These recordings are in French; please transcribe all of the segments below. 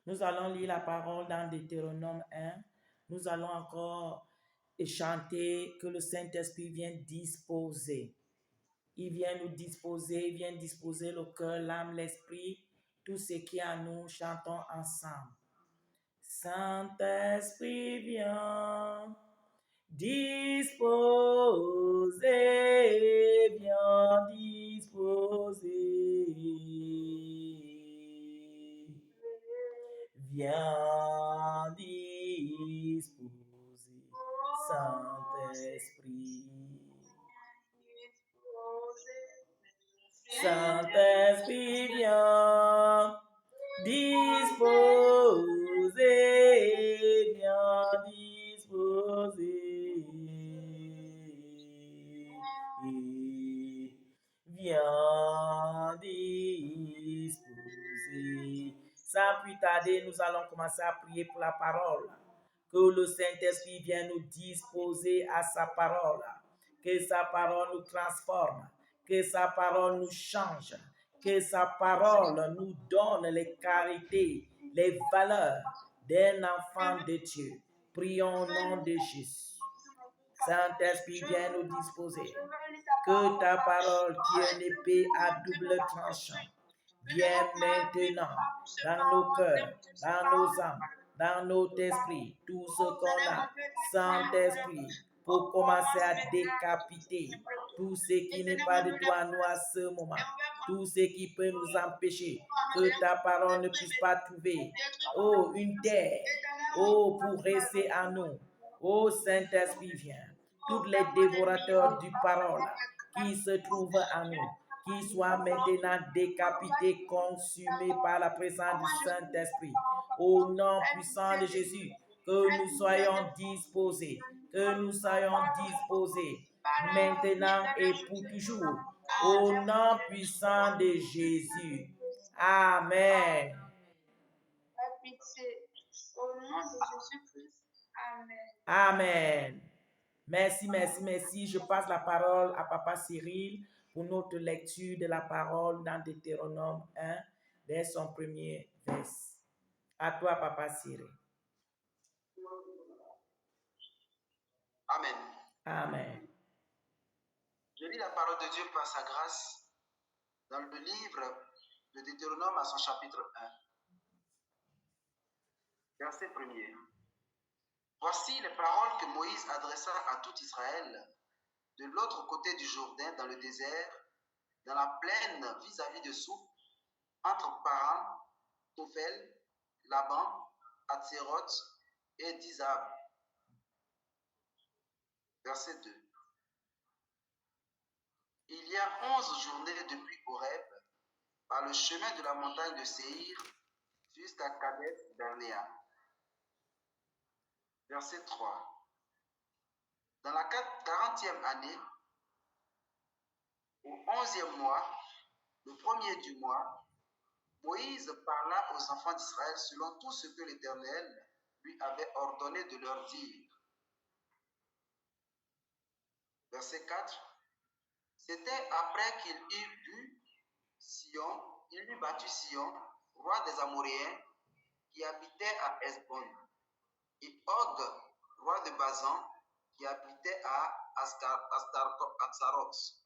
Nous allons lire la parole dans Deutéronome 1. Nous allons encore chanter que le Saint-Esprit vient disposer. Il vient nous disposer, il vient disposer le cœur, l'âme, l'esprit, tout ce qui est en nous, chantons ensemble. Saint-Esprit viens disposer, viens disposer. Viens disposer, Saint-Esprit. Saint-Esprit, viens disposer, viens disposer. Viens disposer. Sans plus tarder, nous allons commencer à prier pour la parole. Que le Saint-Esprit vienne nous disposer à sa parole. Que sa parole nous transforme. Que sa parole nous change. Que sa parole nous donne les qualités, les valeurs d'un enfant de Dieu. Prions au nom de Jésus. Saint-Esprit, viens nous disposer. Que ta parole, qui est une épée à double tranchant, vienne maintenant dans nos cœurs, dans nos âmes, dans notre esprit, tout ce qu'on a, Saint-Esprit, pour commencer à décapiter tout ce qui n'est pas de toi à nous à ce moment, tout ce qui peut nous empêcher que ta parole ne puisse pas trouver, oh, une terre, oh, pour rester en nous. Oh, Saint-Esprit, viens. Tous les dévorateurs du parole qui se trouvent en nous, qui soient maintenant décapités, consumés par la présence du Saint-Esprit. Au nom puissant de Jésus, que nous soyons disposés, maintenant et pour toujours. Au nom puissant de Jésus. Amen. Au nom de Jésus-Christ. Amen. Amen. Merci, merci, merci. Je passe la parole à Papa Cyril pour notre lecture de la parole dans Deutéronome 1, dès son premier vers. À toi, Papa Cyril. Amen. Amen. Je lis la parole de Dieu par sa grâce dans le livre de Deutéronome à son chapitre 1. Verset 1er. Voici les paroles que Moïse adressa à tout Israël de l'autre côté du Jourdain, dans le désert, dans la plaine vis-à-vis de Souk, entre Paran, Tophel, Laban, Hatzeroth et Dizab. Verset 2. Il y a 11 journées depuis Horeb, par le chemin de la montagne de Séhir jusqu'à Kadesh Barnéa. Verset 3. Dans la 40e année, au 11e mois, le premier du mois, Moïse parla aux enfants d'Israël selon tout ce que l'Éternel lui avait ordonné de leur dire. Verset 4. C'était après qu'il eut battu Sion, roi des Amoréens, qui habitait à Hesbon, et Og, roi de Bazan, qui habitait à Astaroth,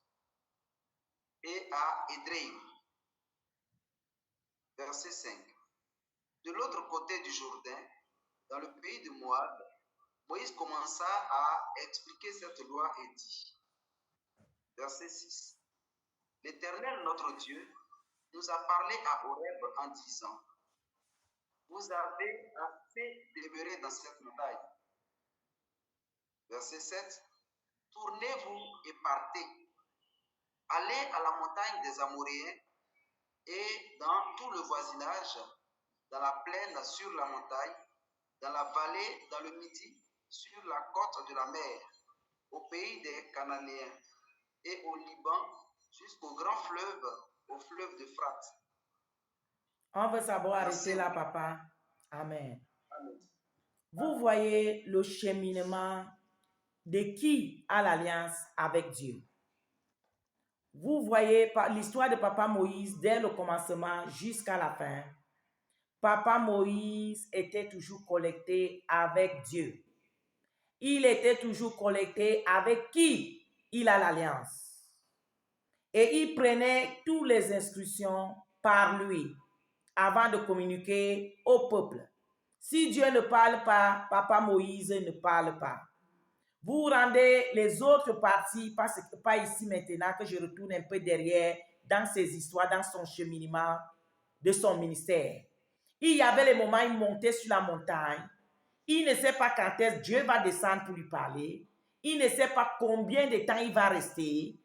et à Édréi. Verset 5. De l'autre côté du Jourdain, dans le pays de Moab, Moïse commença à expliquer cette loi et dit, verset 6. L'Éternel, notre Dieu, nous a parlé à Horeb en disant, vous avez assez demeuré dans cette montagne. Verset 7. Tournez-vous et partez. Allez à la montagne des Amoréens et dans tout le voisinage, dans la plaine sur la montagne, dans la vallée, dans le midi, sur la côte de la mer, au pays des Cananéens et au Liban, jusqu'au grand fleuve, au fleuve d'Euphrate. On veut savoir arrêter là, papa. Amen. Vous voyez le cheminement de qui a l'alliance avec Dieu. Vous voyez l'histoire de papa Moïse dès le commencement jusqu'à la fin. Papa Moïse était toujours connecté avec Dieu. Il était toujours connecté avec qui il a l'alliance. Et il prenait toutes les instructions par lui avant de communiquer au peuple. Si Dieu ne parle pas, Papa Moïse ne parle pas. Vous rendez les autres parties, pas ici maintenant, que je retourne un peu derrière dans ses histoires, dans son cheminement de son ministère. Il y avait les moments où il montait sur la montagne. Il ne sait pas quand est-ce Dieu va descendre pour lui parler. Il ne sait pas combien de temps il va rester.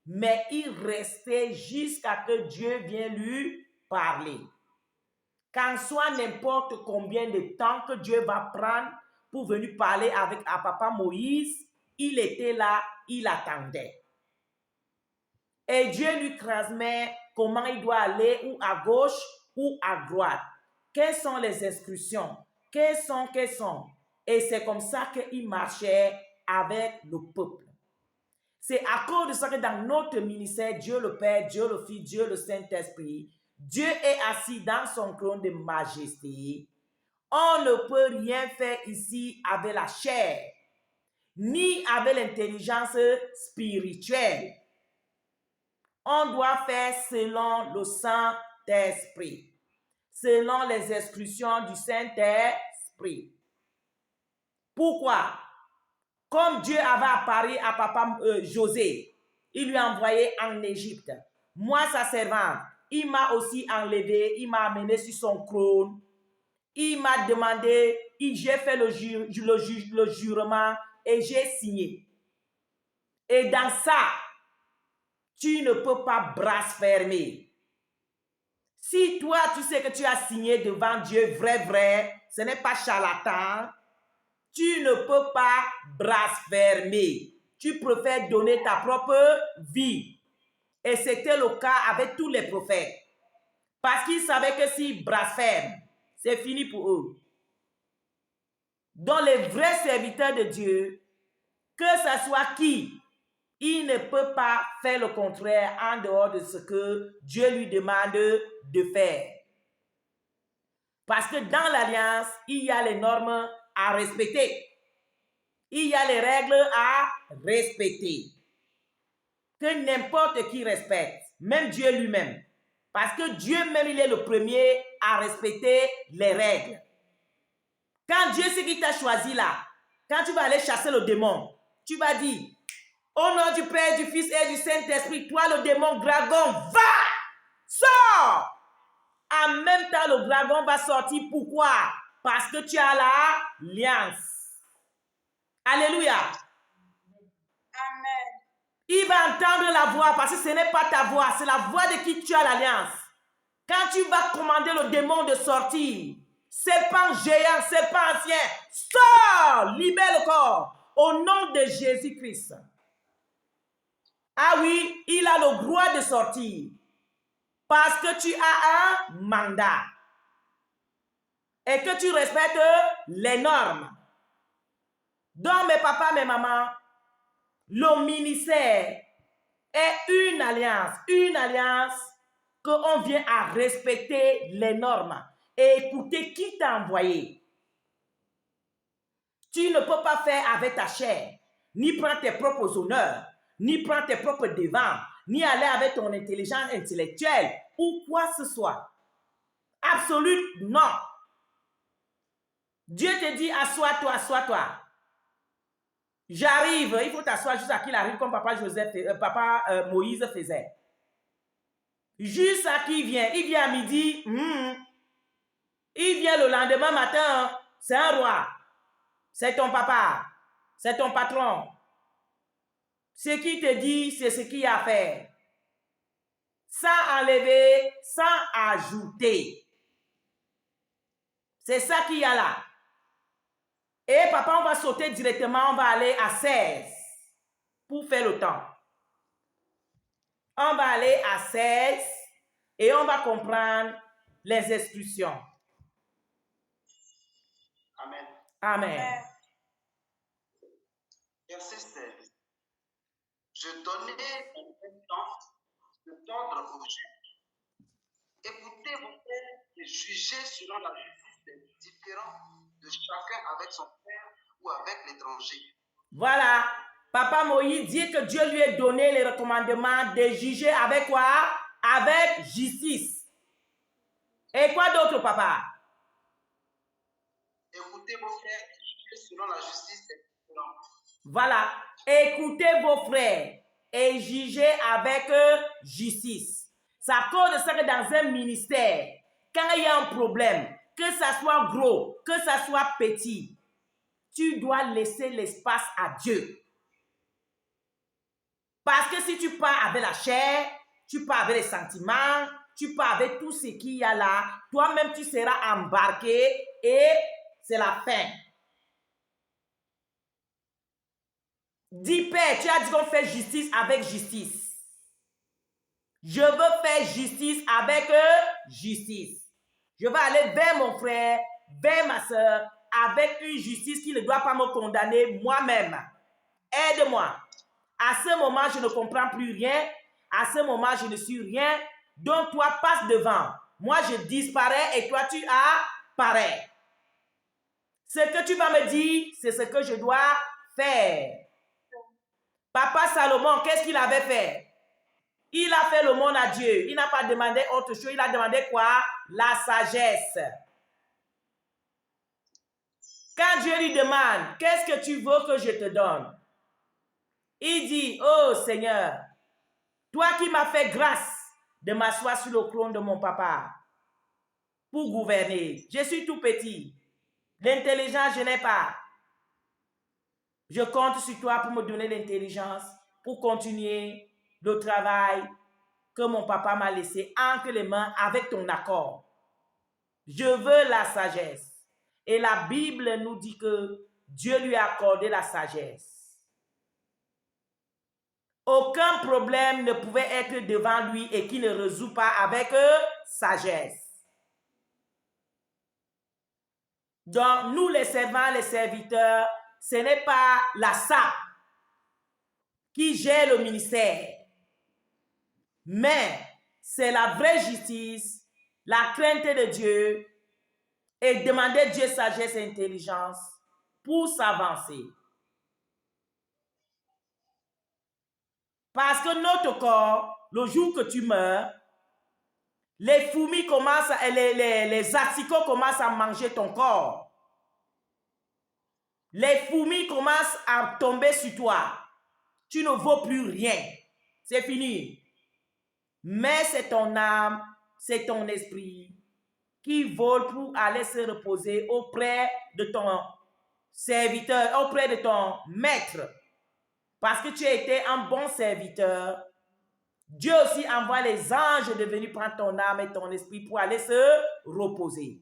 Mais il restait jusqu'à ce que Dieu vienne lui parler. Qu'en soit n'importe combien de temps que Dieu va prendre pour venir parler à Papa Moïse, il était là, il attendait. Et Dieu lui transmet comment il doit aller, ou à gauche ou à droite. Quelles sont les instructions? Quelles sont? Et c'est comme ça qu'il marchait avec le peuple. C'est à cause de ça que dans notre ministère, Dieu le Père, Dieu le Fils, Dieu le Saint-Esprit, Dieu est assis dans son trône de majesté. On ne peut rien faire ici avec la chair, ni avec l'intelligence spirituelle. On doit faire selon le Saint-Esprit, selon les instructions du Saint-Esprit. Pourquoi? Comme Dieu avait apparu à papa José, il lui a envoyé en Égypte. Moi, sa servante, il m'a aussi enlevé, il m'a amené sur son trône. Il m'a demandé, j'ai fait le jurement et j'ai signé. Et dans ça, tu ne peux pas blasphémer. Si toi, tu sais que tu as signé devant Dieu vrai, ce n'est pas charlatan, tu ne peux pas blasphémer. Tu préfères donner ta propre vie. Et c'était le cas avec tous les prophètes. Parce qu'ils savaient que s'ils blasphèment, c'est fini pour eux. Donc les vrais serviteurs de Dieu, que ce soit qui, il ne peut pas faire le contraire en dehors de ce que Dieu lui demande de faire. Parce que dans l'alliance, il y a les normes à respecter. Il y a les règles à respecter. Que n'importe qui respecte, même Dieu lui-même. Parce que Dieu même, il est le premier à respecter les règles. Quand Dieu sait qu'il t'a choisi là, quand tu vas aller chasser le démon, tu vas dire, au nom du Père, du Fils et du Saint-Esprit, toi le démon dragon, va! Sors! En même temps, le dragon va sortir. Pourquoi? Parce que tu as l'alliance. Alléluia. Amen. Il va entendre la voix parce que ce n'est pas ta voix, c'est la voix de qui tu as l'alliance. Quand tu vas commander le démon de sortir, serpent géant, serpent ancien, sors, libère le corps au nom de Jésus-Christ. Ah oui, il a le droit de sortir parce que tu as un mandat et que tu respectes les normes. Donc mes papas, mes mamans, le ministère est une alliance qu'on vient à respecter les normes et écouter qui t'a envoyé. Tu ne peux pas faire avec ta chair, ni prendre tes propres honneurs, ni prendre tes propres devants, ni aller avec ton intelligence intellectuelle ou quoi que ce soit. Absolument non. Dieu te dit, assois-toi, assois-toi. J'arrive, il faut t'asseoir jusqu'à qu'il arrive comme papa Moïse faisait. Jusqu'à qu'il vient, il vient à midi, il vient le lendemain matin, c'est un roi, c'est ton papa, c'est ton patron. Ce qu'il te dit, c'est ce qu'il y a à faire. Sans enlever, sans ajouter. C'est ça qu'il y a là. Et papa, on va sauter directement, on va aller à 16 pour faire le temps. On va aller à 16 et on va comprendre les instructions. Amen. Amen. Verset 16. Je donnais au temps de tordre aux juges Écoutez vos frères et jugez selon la justice des différents de chacun avec son frère ou avec l'étranger. Voilà. Papa Moïse dit que Dieu lui a donné les recommandements de juger avec quoi? Avec justice. Et quoi d'autre, papa? Écoutez vos frères et jugez selon la justice des différents. Voilà. Écoutez vos frères et jugez avec justice. C'est à cause de ça que dans un ministère, quand il y a un problème, que ça soit gros, que ça soit petit, tu dois laisser l'espace à Dieu. Parce que si tu pars avec la chair, tu pars avec les sentiments, tu pars avec tout ce qu'il y a là, toi-même tu seras embarqué et c'est la fin. Dis Père, tu as dit qu'on fait justice avec justice. Je veux faire justice avec justice. Je vais aller vers mon frère, vers ma soeur, avec une justice qui ne doit pas me condamner moi-même. Aide-moi. À ce moment, je ne comprends plus rien. À ce moment, je ne suis rien. Donc, toi, passe devant. Moi, je disparais et toi, tu apparais. Ce que tu vas me dire, c'est ce que je dois faire. Papa Salomon, qu'est-ce qu'il avait fait? Il a fait le monde à Dieu. Il n'a pas demandé autre chose. Il a demandé quoi? La sagesse. Quand Dieu lui demande, qu'est-ce que tu veux que je te donne? Il dit, oh Seigneur, toi qui m'as fait grâce de m'asseoir sur le trône de mon papa pour gouverner. Je suis tout petit. L'intelligence, je n'ai pas. Je compte sur toi pour me donner l'intelligence, pour continuer le travail que mon papa m'a laissé entre les mains avec ton accord. Je veux la sagesse. Et la Bible nous dit que Dieu lui a accordé la sagesse. Aucun problème ne pouvait être devant lui et qui ne résout pas avec sagesse. Donc, nous les servants, les serviteurs, ce n'est pas la SAP qui gère le ministère, mais c'est la vraie justice, la crainte de Dieu et demander Dieu sagesse et intelligence pour s'avancer. Parce que notre corps, le jour que tu meurs, les fourmis commencent, les asticots commencent à manger ton corps. Les fourmis commencent à tomber sur toi. Tu ne vaux plus rien. C'est fini. Mais c'est ton âme, c'est ton esprit qui vole pour aller se reposer auprès de ton serviteur, auprès de ton maître. Parce que tu as été un bon serviteur. Dieu aussi envoie les anges de venir prendre ton âme et ton esprit pour aller se reposer.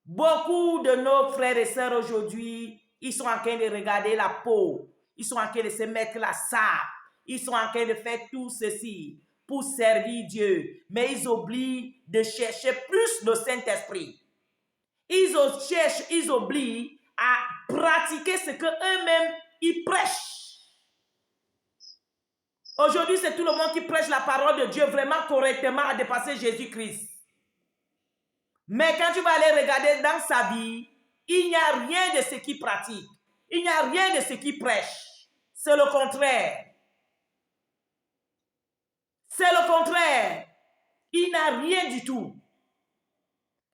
Beaucoup de nos frères et sœurs aujourd'hui, ils sont en train de regarder la peau. Ils sont en train de se mettre la sape. Ils sont en train de faire tout ceci pour servir Dieu. Mais ils oublient de chercher plus le Saint-Esprit. Ils oublient à pratiquer ce qu'eux-mêmes, ils prêchent. Aujourd'hui, c'est tout le monde qui prêche la parole de Dieu vraiment correctement à dépasser Jésus-Christ. Mais quand tu vas aller regarder dans sa vie, il n'y a rien de ce qu'il pratique. Il n'y a rien de ce qu'il prêche. C'est le contraire. C'est le contraire. Il n'a rien du tout.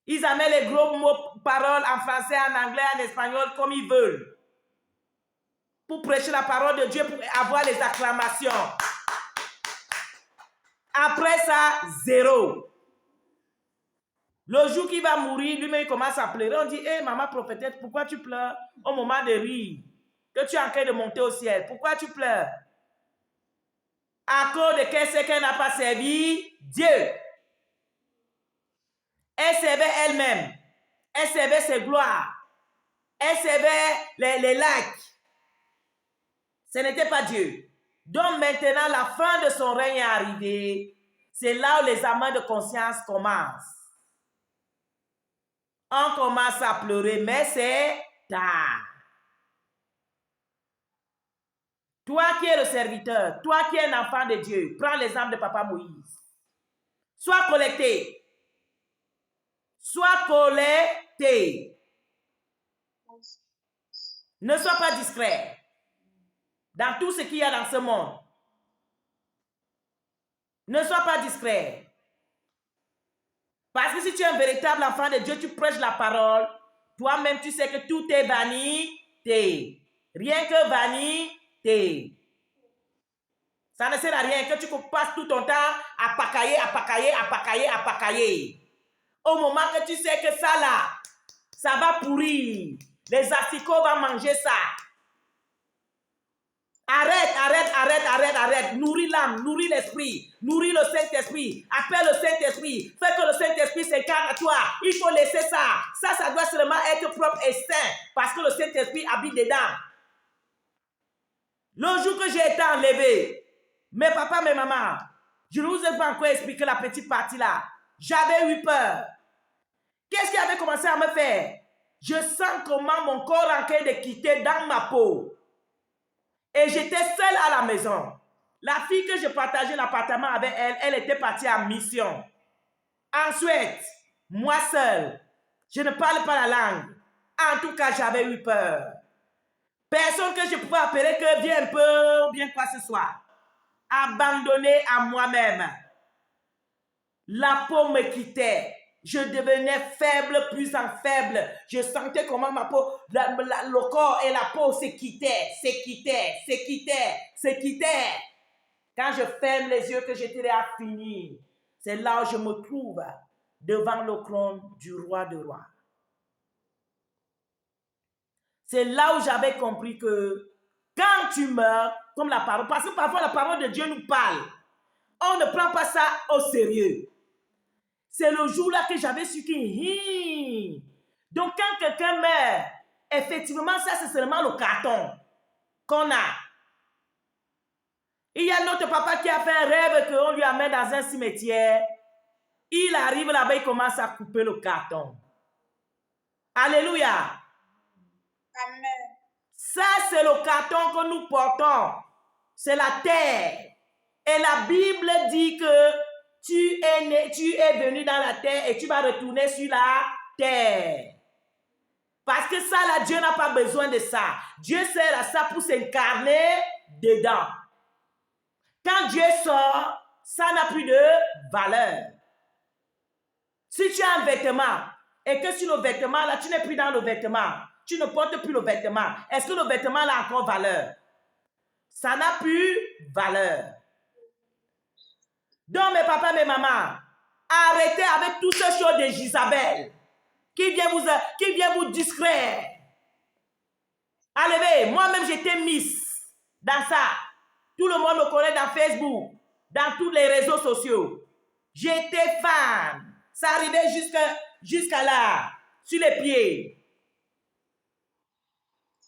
Ils amènent les gros mots, paroles en français, en anglais, en espagnol, comme ils veulent. Pour prêcher la parole de Dieu, pour avoir les acclamations. Après ça, zéro. Le jour qu'il va mourir, lui-même, il commence à pleurer. On dit, hé, maman prophétesse, pourquoi tu pleures au moment de rire? Que tu es en train de monter au ciel. Pourquoi tu pleures? À cause de qu'est-ce qu'elle n'a pas servi? Dieu. Elle servait elle-même. Elle servait ses gloires. Elle servait les likes. Ce n'était pas Dieu. Donc maintenant, la fin de son règne est arrivée. C'est là où les amants de conscience commencent. On commence à pleurer, mais c'est tard. Toi qui es le serviteur, toi qui es un enfant de Dieu, prends l'exemple de Papa Moïse. Sois collecté. Sois collecté. Ne sois pas discret dans tout ce qu'il y a dans ce monde. Ne sois pas discret. Parce que si tu es un véritable enfant de Dieu, tu prêches la parole. Toi-même, tu sais que tout est vanité. Rien que vanité. Ça ne sert à rien que tu passes tout ton temps à pagailler. Au moment que tu sais que ça là, ça va pourrir. Les asticots vont manger ça. Arrête. Nourris l'âme, nourris l'esprit, nourris le Saint-Esprit. Appelle le Saint-Esprit. Fais que le Saint-Esprit s'incarne à toi. Il faut laisser ça. Ça doit seulement être propre et saint. Parce que le Saint-Esprit habite dedans. Le jour que j'ai été enlevé, mes papas, mes mamans, je ne vous ai pas encore expliqué la petite partie là. J'avais eu peur. Qu'est-ce qui avait commencé à me faire? Je sens comment mon corps est en train de quitter dans ma peau. Et j'étais seule à la maison. La fille que je partageais l'appartement avec elle, elle était partie en mission. Ensuite, moi seule, je ne parle pas la langue. En tout cas, j'avais eu peur. Personne que je pouvais appeler que viens un peu, bien quoi ce soir. Abandonné à moi-même. La peau me quittait. Je devenais faible, plus en faible. Je sentais comment ma peau, le corps et la peau se quittaient. Quand je ferme les yeux, que j'étais à finir, c'est là où je me trouve devant le trône du roi de rois. C'est là où j'avais compris que quand tu meurs, comme la parole, parce que parfois la parole de Dieu nous parle, on ne prend pas ça au sérieux. C'est le jour-là que j'avais su que... Donc, quand quelqu'un meurt, effectivement, ça, c'est seulement le carton qu'on a. Il y a notre papa qui a fait un rêve qu'on lui amène dans un cimetière. Il arrive là-bas, il commence à couper le carton. Alléluia. Amen. Ça, c'est le carton que nous portons. C'est la terre. Et la Bible dit que tu es venu dans la terre et tu vas retourner sur la terre. Parce que ça, là, Dieu n'a pas besoin de ça. Dieu sert à ça pour s'incarner dedans. Quand Dieu sort, ça n'a plus de valeur. Si tu as un vêtement et que sur le vêtement, là, tu n'es plus dans le vêtement, tu ne portes plus le vêtement, est-ce que le vêtement là a encore valeur? Ça n'a plus valeur. Donc, mes papas, mes mamans, arrêtez avec toutes ces choses de Jezabel qui vient vous distraire. Allez, moi-même, j'étais miss dans ça. Tout le monde me connaît dans Facebook, dans tous les réseaux sociaux. J'étais fan. Ça arrivait jusqu'à là, sur les pieds.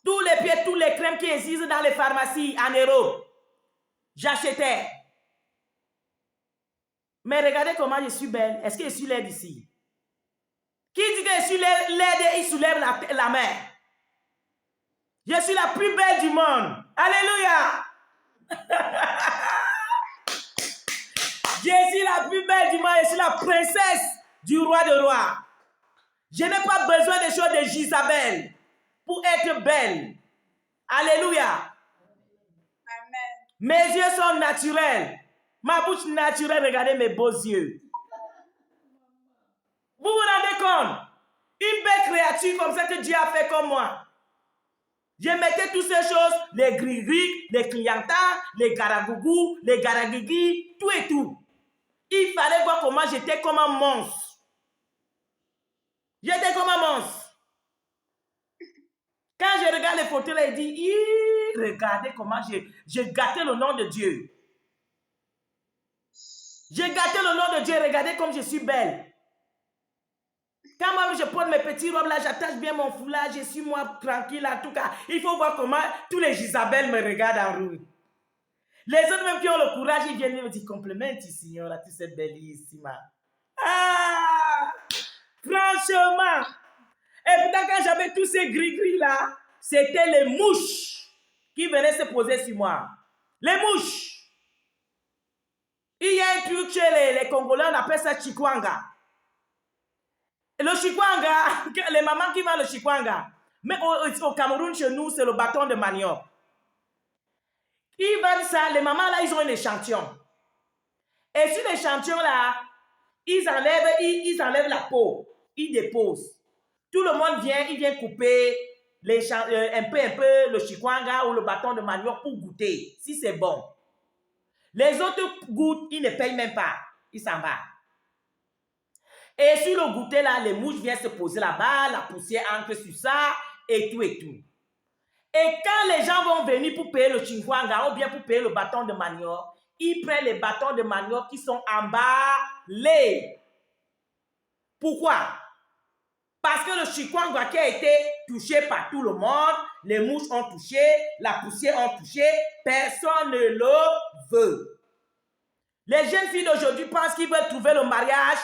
Tous les pieds, tous les crèmes qui existent dans les pharmacies en Europe, j'achetais. Mais regardez comment je suis belle. Est-ce que je suis laide ici? Qui dit que je suis laide, il soulève la main. Je suis la plus belle du monde. Alléluia. Je suis la plus belle du monde. Je suis la princesse du roi de rois. Je n'ai pas besoin des choses de Jezabel pour être belle. Alléluia. Amen. Mes yeux sont naturels. Ma bouche naturelle, regardez mes beaux yeux. Vous vous rendez compte? Une belle créature comme ça que Dieu a fait comme moi. Je mettais toutes ces choses, les gris-gris, les clientas, les garagougou, les garagigi, tout et tout. Il fallait voir comment j'étais comme un monstre. J'étais comme un monstre. Quand je regarde les photos là, il dit, regardez comment j'ai gâté le nom de Dieu. J'ai gâté le nom de Dieu, regardez comme je suis belle. Quand moi je porte mes petits robes là, j'attache bien mon foulard, je suis moi tranquille en tout cas. Il faut voir comment tous les Jezabel me regardent en route. Les autres même qui ont le courage, ils viennent me dire, complimenti signora, tu sais bellissima. Ah! Franchement. Et pourtant quand j'avais tous ces gris-gris là, c'était les mouches qui venaient se poser sur moi. Les mouches. Il y a un truc chez les Congolais, on appelle ça chikwanga. Le chikwanga, les mamans qui vendent le chikwanga, mais au Cameroun, chez nous, c'est le bâton de manioc. Ils vendent ça, les mamans là, ils ont un échantillon. Et sur l'échantillon là, ils enlèvent la peau, ils déposent. Tout le monde vient, il vient couper un peu le chikwanga ou le bâton de manioc pour goûter, si c'est bon. Les autres goûtent, ils ne payent même pas, ils s'en vont. Et sur le goûter là, les mouches viennent se poser là-bas, la poussière entre sur ça, et tout et tout. Et quand les gens vont venir pour payer le chikwanga ou bien pour payer le bâton de manioc, ils prennent les bâtons de manioc qui sont emballés. Pourquoi? Parce que le chikwanga qui a été touché par tout le monde, les mouches ont touché, la poussière ont touché, personne ne le veut. Les jeunes filles d'aujourd'hui pensent qu'ils veulent trouver le mariage.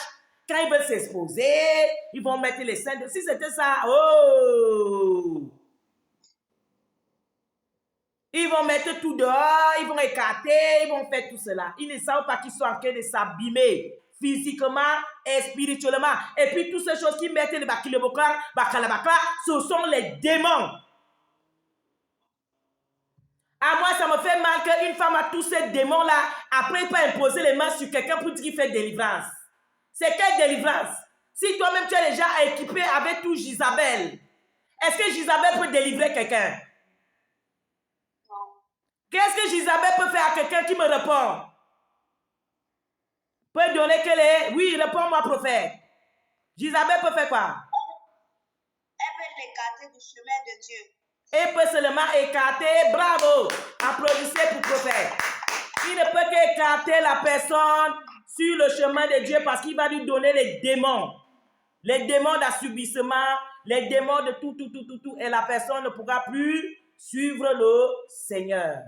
Quand ils veulent s'exposer, ils vont mettre les seins. Si c'était ça, oh! Ils vont mettre tout dehors, ils vont écarter, ils vont faire tout cela. Ils ne savent pas qu'ils sont en train de s'abîmer physiquement et spirituellement. Et puis toutes ces choses qui mettent les bakilebokar, bakalabakla, ce sont les démons. À moi, ça me fait mal qu'une femme a tous ces démons-là, après il peut imposer les mains sur quelqu'un pour dire qu'il fait délivrance. C'est quelle délivrance? Si toi-même tu es déjà équipé avec tout Jizabel, est-ce que Jizabel peut délivrer quelqu'un? Qu'est-ce que Jizabel peut faire à quelqu'un qui me répond? Peut donner que les... Oui, réponds-moi, prophète. Jizabel peut faire quoi? Elle peut l'écarter du chemin de Dieu. Elle peut seulement écarter. Bravo! Applaudissez pour prophète. Il ne peut qu'écarter la personne sur le chemin de Dieu parce qu'il va lui donner les démons. Les démons d'assubissement, les démons de tout. Et la personne ne pourra plus suivre le Seigneur.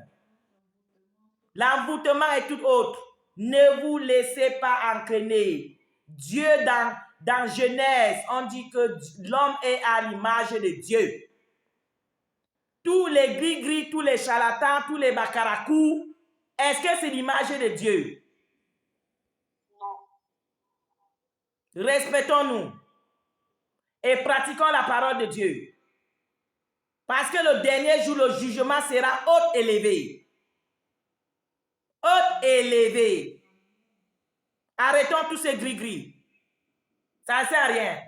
L'envoûtement est tout autre. Ne vous laissez pas entraîner. Dieu, dans Genèse, on dit que l'homme est à l'image de Dieu. Tous les gris-gris, tous les charlatans, tous les bakaracous, est-ce que c'est l'image de Dieu? Non. Respectons-nous et pratiquons la parole de Dieu. Parce que le dernier jour, le jugement sera haut élevé. Haute élevée. Arrêtons tous ces gris-gris. Ça ne sert à rien.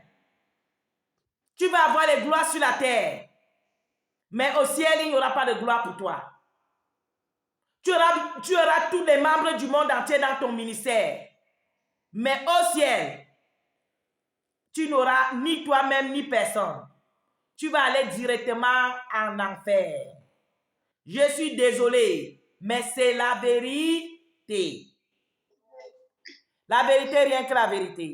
Tu vas avoir les gloires sur la terre. Mais au ciel, il n'y aura pas de gloire pour toi. Tu auras tous les membres du monde entier dans ton ministère. Mais au ciel, tu n'auras ni toi-même ni personne. Tu vas aller directement en enfer. Je suis désolé, mais c'est la vérité. La vérité, rien que la vérité.